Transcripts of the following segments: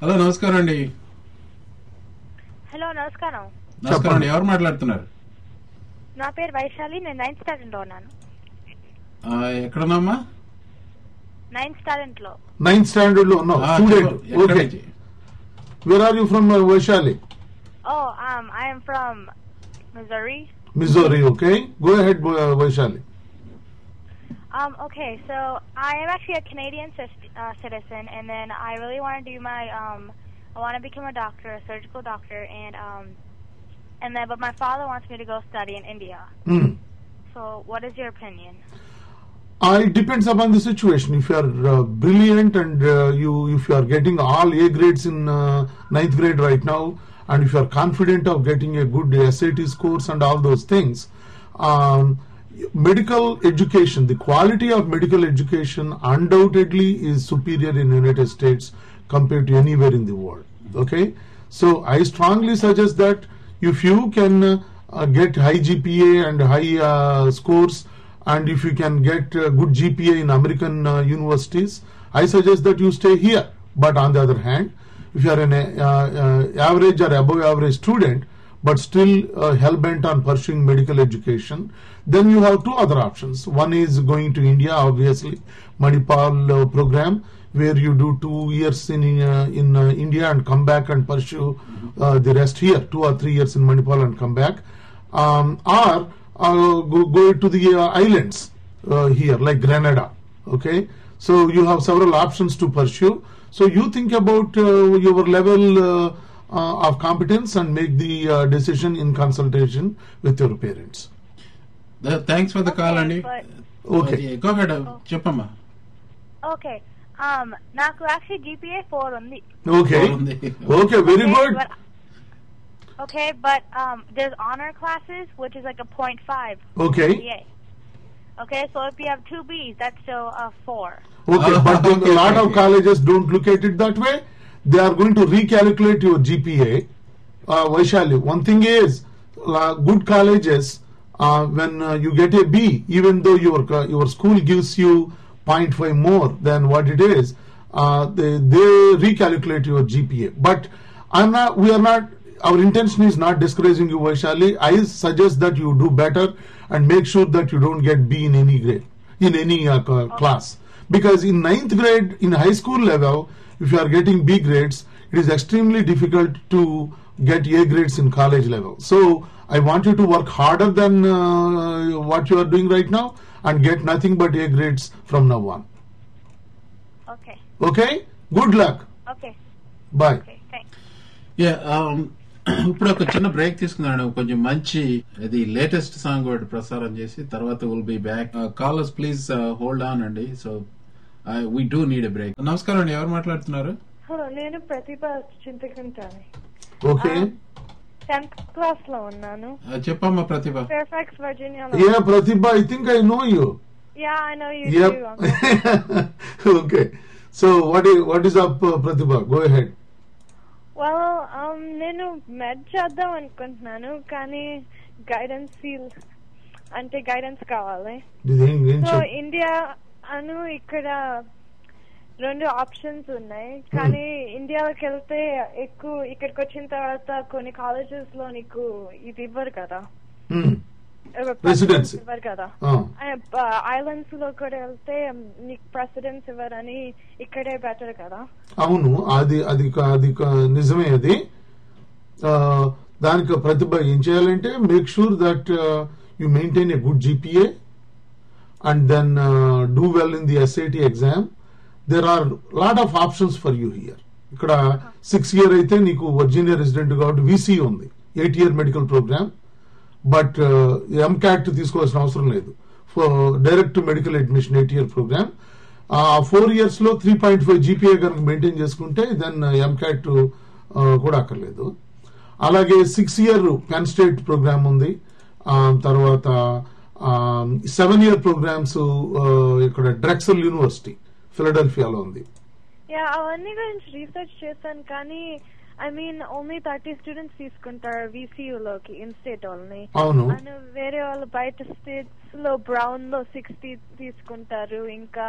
Hello నమస్కారం అండి. Hello నమస్కారం. నమస్కారం అండి, ఎవరు మాట్లాడుతున్నారు? నా పేరు వైశాలి, నేను 9th స్టాండర్డ్ లో ఉన్నాను. ఎక్కడున్నామ్మా? 9th స్టాండర్డ్ లో. 9th స్టాండర్డ్ లో ఉన్నావు, student. Okay, where are you from Vaishali? Oh, I am from Missouri. Missouri, okay. Go ahead, Vaishali. Okay, so I am actually a Canadian citizen, and then I really want to do my I want to become a doctor, a surgical doctor, and then but my father wants me to go study in India. So, what is your opinion? It depends upon the situation. If you are brilliant and if you are getting all A grades in 9th grade right now, and if you are confident of getting a good SAT scores and all those things, medical education, the quality of medical education undoubtedly is superior in the United States compared to anywhere in the world. Okay, so I strongly suggest that if you can get high GPA and high scores, and if you can get good GPA in American universities, I suggest that you stay here. But on the other hand, if you are an average or above average student but still hell-bent on pursuing medical education, then you have two other options. One is going to India, obviously, Manipal program, where you do 2 years in India and come back and pursue the rest here, 2 or 3 years in Manipal and come back, or go to the islands here, like Grenada. Okay, so you have several options to pursue. So you think about your level of competence and make the decision in consultation with your parents. Thanks for the call, Andy. Okay, go ahead. Cheppamma. Okay, నాకు actually GPA 4 ఉంది. Okay, okay, very good. Okay, but there's honor classes, which is like a 0.5. Okay. GPA. Okay, so if you have 2 B's, that's still a 4. Okay, but a lot of colleges don't look at it that way. They are going to recalculate your GPA. Vaishali, one thing is, good colleges, when you get a B, even though your school gives you 0.5 more than what it is, they recalculate your GPA. But our intention is not discouraging you, Vaishali. I suggest that you do better and make sure that you don't get B in any grade, in any class. Because in 9th grade, in high school level, if you are getting B grades, it is extremely difficult to get A grades in college level. So I want you to work harder than what you are doing right now and get nothing but A grades from now on. Okay. Okay? Good luck. Okay. Bye. Okay, thanks. ఇప్పుడు ఒక చిన్న break తీసుకున్నాను. కొంచెం మంచి ఇది latest song ఒకటి ప్రసారం చేసి తర్వాత will be back. Callers please hold on అండి. So we do need a break. నమస్కారం అండి, ఎవరు మాట్లాడుతున్నారు? నేను ప్రతిభ చింతకుంటాను. ఓకే, 10th క్లాస్ లో ఉన్నాను. చెప్పమ్మా ప్రతిభ. Fairfax, Virginia. Yeah, Pratibha, I think I know you. Yeah, I know you Yep. too. Okay, so what is up, Pratibha? Go ahead. Well, నేను మెడ్ చేద్దాం అనుకుంటున్నాను, కానీ గైడెన్స్ కావాలి. సో ఇండియా ఇక్కడ 2 ఆప్షన్స్ ఉన్నాయి, కానీ ఇండియాకి వెళ్తే ఎక్కువ ఇక్కడికి వచ్చిన తర్వాత కొన్ని కాలేజెస్ లో నీకు ఇది ఇవ్వరు కదా, రెసిడెన్సీ ఇవ్వరు కదా. ఐలాండ్స్ లో కూడా వెళ్తే నీకు ప్రెసిడెన్స్ ఇవ్వరని ఇక్కడే బెటర్ కదా. అవును, అది నిజమే. అది దానికి ప్రతిభ ఏం చేయాలంటే make sure that you maintain a good GPA and then do well in the SAT exam. There are lot of options for you here. ఇక్కడ 6 year అయితే నీకు వర్జీనియా రెసిడెంట్ కాబట్టి VC ఉంది, 8 year medical programme. But MCAT తీసుకోవాల్సిన అవసరం లేదు. Direct medical admission 8 year programme. 4 years లో 3.5 GPA కనుక మెయింటైన్ చేసుకుంటే దెన్ MCAT కూడా అక్కర్లేదు. అలాగే 6 year పెన్ స్టేట్ ప్రోగ్రామ్ ఉంది. తర్వాత 7 year ప్రోగ్రామ్స్ ఇక్కడ డ్రెక్సల్ యూనివర్సిటీ ఫిలడెల్ఫియాలో ఉంది. అవన్నీ గురించి రీసెర్చ్ చేశాను, కానీ ఓన్లీ 30 స్టూడెంట్స్ తీసుకుంటారు VCUలోకి, ఇన్ స్టేట్ వాళ్ళని. అవును, వేరే వాళ్ళు బయట స్టేట్స్ లో బ్రౌన్ లో 60 తీసుకుంటారు. ఇంకా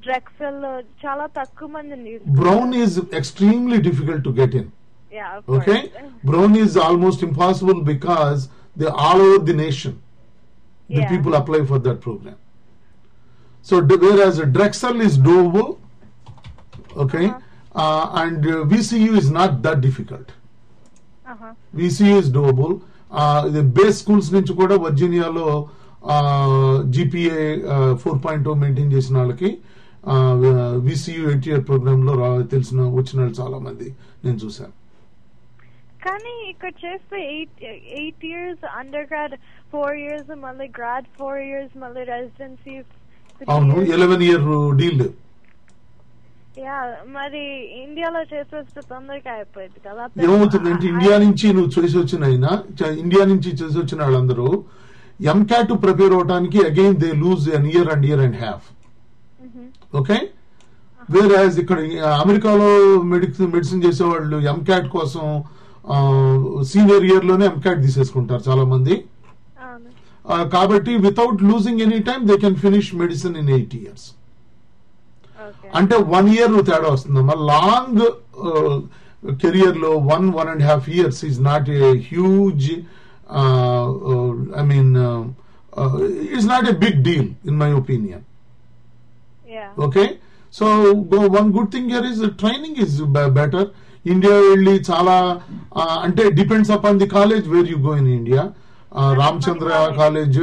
డ్రెక్సెల్ చాలా తక్కువ మంది Brown is extremely difficult to get in. Yeah, Okay, Brown is almost impossible because they're all over the nation. The Yeah. people apply for that program. So whereas Drexel is doable, okay, and VCU is not that difficult. VCU is doable. The base schools నుంచి కూడా వర్జీనియాలో GPA 4.0 maintain చేసిన వాళ్ళకి VCU 8-year programme లో తెలిసిన వచ్చిన వాళ్ళు చాలా మంది నేను చూశాను. కానీ ఇక్కడ చేస్తే 8 years అండర్ గ్రాడ్, 4 years మళ్ళీ గ్రాడ్, 4 years మళ్ళీ రెసిడెన్సీ. అవును, 11-year డీల్. మరి ఇండియాలో చేసేస్తే తొందరగా అయిపోయింది కదా. ఏమవుతుందంటే ఇండియా నుంచి నువ్వు చేసి వచ్చిన వాళ్ళందరూ MCAT ప్రిపేర్ అవడానికి again they lose an year and half. Okay, where ఇక్కడ అమెరికాలో మెడిసిన్ చేసేవాళ్ళు MCAT కోసం సీనియర్ ఇయర్ లోనే MCAT తీసేసుకుంటారు చాలా మంది. కాబట్టి without losing any time they can finish medicine in 8 years. అంటే 1 year తేడా వస్తుందమ్మా. లాంగ్ కెరియర్ లో 1.5 years is not a huge, it's not a big deal in my opinion. Okay, so one good thing here is training is better. India వెళ్ళి చాలా అంటే depends upon the college where you go in India. Ramachandra college,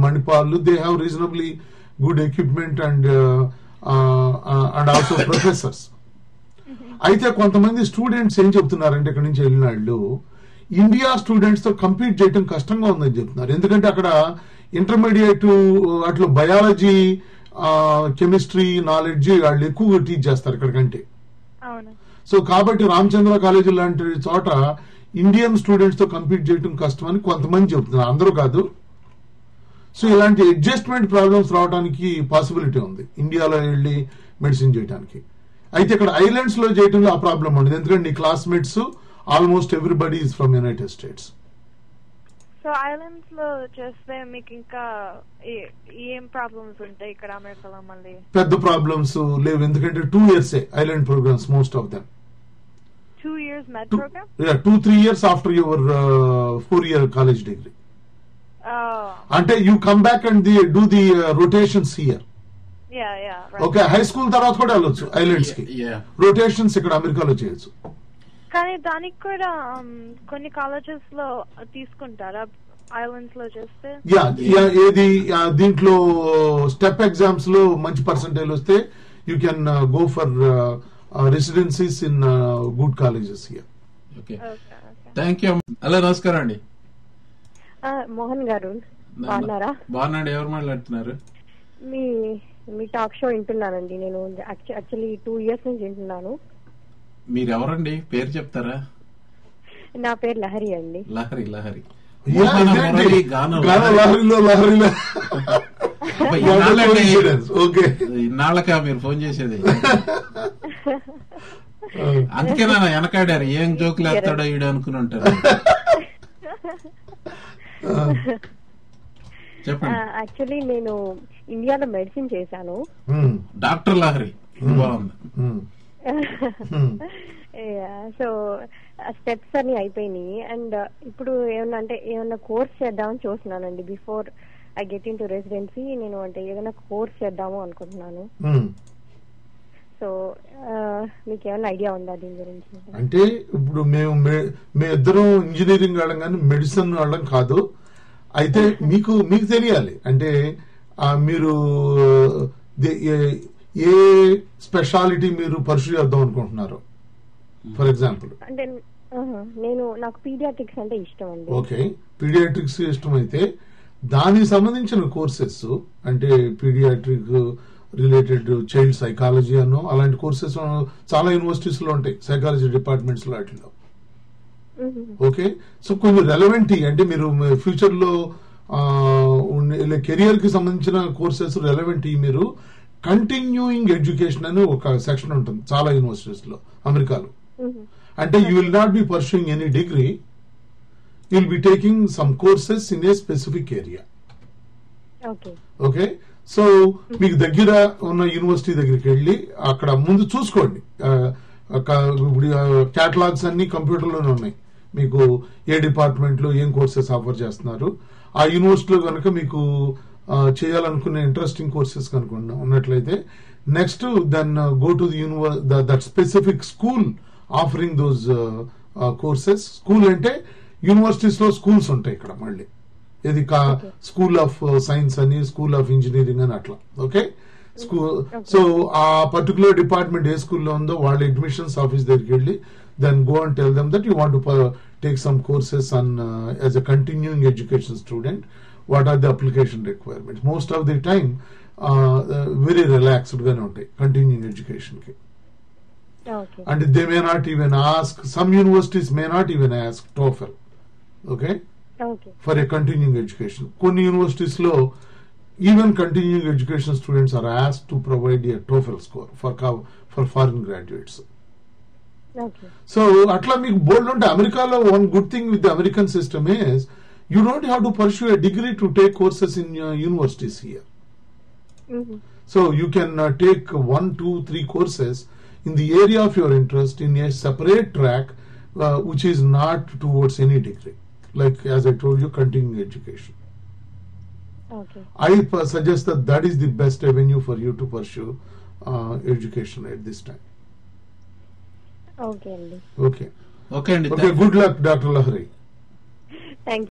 Manipal, they have reasonably good equipment and also professors. అయితే కొంతమంది students ఏం చెప్తున్నారంటే ఇక్కడ నుంచి వెళ్ళిన వాళ్ళు ఇండియా స్టూడెంట్స్ తో కంపీట్ చేయడం కష్టంగా ఉందని చెప్తున్నారు. ఎందుకంటే అక్కడ ఇంటర్మీడియట్ అట్లా బయాలజీ, కెమిస్ట్రీ నాలెడ్జ్ వాళ్ళు ఎక్కువ టీచ్ చేస్తారు ఇక్కడ కంటే. సో కాబట్టి రామచంద్ర కాలేజీ లాంటి చోట ఇండియన్ స్టూడెంట్స్ తో కంపీట్ చేయడం కష్టం అని కొంతమంది చెప్తున్నారు, అందరూ కాదు. సో ఇలాంటి అడ్జస్ట్మెంట్ ప్రాబ్లమ్స్ రావడానికి పాసిబిలిటీ ఉంది ఇండియాలో వెళ్ళి మెడిసిన్ చేయడానికి. అయితే ఇక్కడ ఐలాండ్స్ లో చేయడంలో ఆ ప్రాబ్లం ఉండదు, ఎందుకంటే నీ classmates almost everybody is from United states. So islands లో చేస్తే మీకు ఇంకా ఏం ప్రాబ్లమ్స్ ఉంటాయి? ఇక్కడ అమెరికాలో మళ్ళీ పెద్ద ప్రాబ్లమ్స్ లేవు, ఎందుకంటే 2 years island programmes most of them. 2 years med program? Yeah, 2-3 years after your 4-year college degree. అంటే you come back and do the rotations here. Right. Okay, high school తర్వాత కూడా వెళ్ళొచ్చు ఐలాండ్స్ కి. రొటేషన్స్ ఇక్కడ అమెరికాలో చేయొచ్చు. కానీ దానికి కూడా కొన్ని కాలేజెస్ లో తీసుకుంటారా ఐలాండ్స్ లో చేస్తే? ఏది దీంట్లో స్టెప్ ఎగ్జామ్స్ లో మంచి పర్సంటేజ్ వస్తే you can go for residencies in good colleges here. Okay, thank you. Hello, నమస్కారం అండి. మోహన్ గారు బాగున్నారా? బాగున్నాండి. ఎవరు మాట్లాడుతున్నారు? మీ టాక్ షో వింటున్నానండి. నేను యాక్చువల్లీ 2 years నుంచి వింటున్నాను. మీరెవరండి? పేరు చెప్తారా? నా పేరు లహరి అండి. లహరి ఇన్నాళ్ళకా మీరు ఫోన్ చేసేది? అందుకేనా వెనకాడారు, ఏం జోకులు వేస్తాడో ఈడు అనుకుని ఉంటారు. చెప్పండి. యాక్చువల్లీ నేను ఇండియాలో మెడిసిన్ చేశాను. డాక్టర్ లహరి బాగుంది. సో స్టెప్స్ అన్ని అయిపోయినాయి. అండ్ ఇప్పుడు ఏమన్నా కోర్స్ చేద్దామని చూస్తున్నానండి. Before I get in to residency నేను ఏదైనా కోర్స్ చేద్దాము అనుకుంటున్నాను. సో మీకు ఏమైనా ఐడియా ఉందా దీని గురించి? అంటే ఇప్పుడు మేము ఇద్దరం ఇంజనీరింగ్ వాళ్ళం కానీ మెడిసిన్ వాళ్ళం కాదు. అయితే మీకు తెలియాలి అంటే మీరు ఏ స్పెషాలిటీ మీరు పర్సూ చేద్దాం అనుకుంటున్నారు. ఫర్ ఎగ్జాంపుల్ అంటే నాకు పీడియాట్రిక్స్ అంటే ఇష్టం అండి. ఓకే, పీడియాట్రిక్స్ ఇష్టం అయితే దానికి సంబంధించిన కోర్సెస్ అంటే పీడియాట్రిక్ రిలేటెడ్ చైల్డ్ సైకాలజీ అన్నో అలాంటి కోర్సెస్ చాలా యూనివర్సిటీస్ లో ఉంటాయి, సైకాలజీ డిపార్ట్మెంట్స్ లో వాటిలో. ఓకే, సో కొంచెం రెలవెంట్ అంటే మీరు ఫ్యూచర్ లో కెరియర్ కి సంబంధించిన కోర్సెస్ రెలవెంట్ మీరు కంటిన్యూయింగ్ ఎడ్యుకేషన్ అని ఒక సెక్షన్ ఉంటుంది చాలా యూనివర్సిటీస్ లో అమెరికాలో. అంటే you will not be pursuing any degree, you will be taking some courses in a specific area. Okay, so మీకు దగ్గర ఉన్న యూనివర్సిటీ దగ్గరికి వెళ్ళి అక్కడ ముందు చూసుకోండి. ఇప్పుడు క్యాటలాగ్స్ అన్ని కంప్యూటర్లోనే ఉన్నాయి. మీకు ఏ డిపార్ట్మెంట్ లో ఏం కోర్సెస్ ఆఫర్ చేస్తున్నారు, ఆ యూనివర్సిటీలో కనుక మీకు చేయాలనుకునే ఇంట్రెస్టింగ్ కోర్సెస్ కనుక ఉన్నట్లయితే next then go to that specific school offering those courses. School అంటే యూనివర్సిటీస్ లో స్కూల్స్ ఉంటాయి ఇక్కడ మళ్ళీ, ఇది స్కూల్ ఆఫ్ సైన్స్ అని, స్కూల్ ఆఫ్ ఇంజనీరింగ్ అని అట్లా. Okay, school. సో ఆ పర్టికులర్ డిపార్ట్మెంట్ ఏ స్కూల్లో ఉందో వాళ్ళ అడ్మిషన్స్ ఆఫీస్ దగ్గరికి వెళ్ళి then go and tell them that you want to take some courses on as a continuing education student. What are the application requirements? Most of the time very relaxed gaane untayi continuing education ki. Okay. And they may not even ask, some universities may not even ask TOEFL. Okay, for a continuing education. Konni universities lo even continuing education students are asked to provide a TOEFL score for foreign graduates. Okay. So atla meeku bold unte Americalo one good thing with the American system is you don't have to pursue a degree to take courses in universities here. Mm-hmm. So you can take 1, 2, 3 courses in the area of your interest in a separate track which is not towards any degree, like as I told you, continuing education. Okay. I suggest that is the best avenue for you to pursue education at this time. Okay, Andy. Okay. Okay, Andy. Okay, good luck, Dr. Lahari. Thank you.